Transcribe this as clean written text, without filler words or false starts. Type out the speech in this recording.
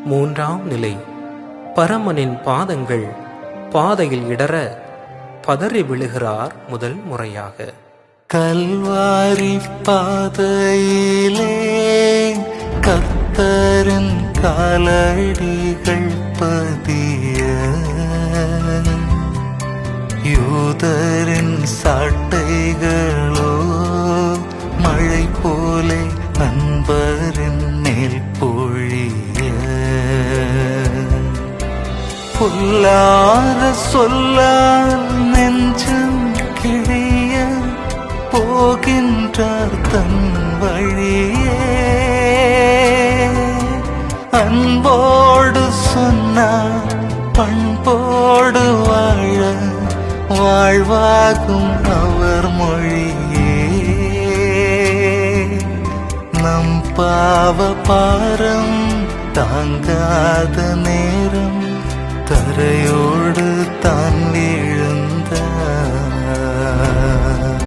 மூன்றாம் நிலை. பரமனின் பாதங்கள் பாதையில் இடற பதறி விழுகிறார் முதல் முறையாக. கல்வாரி பாதையிலே கர்த்தரின் காலடிகள் பதிய, யூதரின் சாட்டைகளோ மழை போலே அன்பரின் மேல் பொழிய, பொல்லாத சொல்லால் நெஞ்சம் கிழிய போகின்றார் தன் வழியே. அன்போடு சொன்னார் பண்போடு வாழ வாழ்வாகும் அவர் மொழியே. நம் பாவ பாரம் தாங்காத நேரம் தரையோ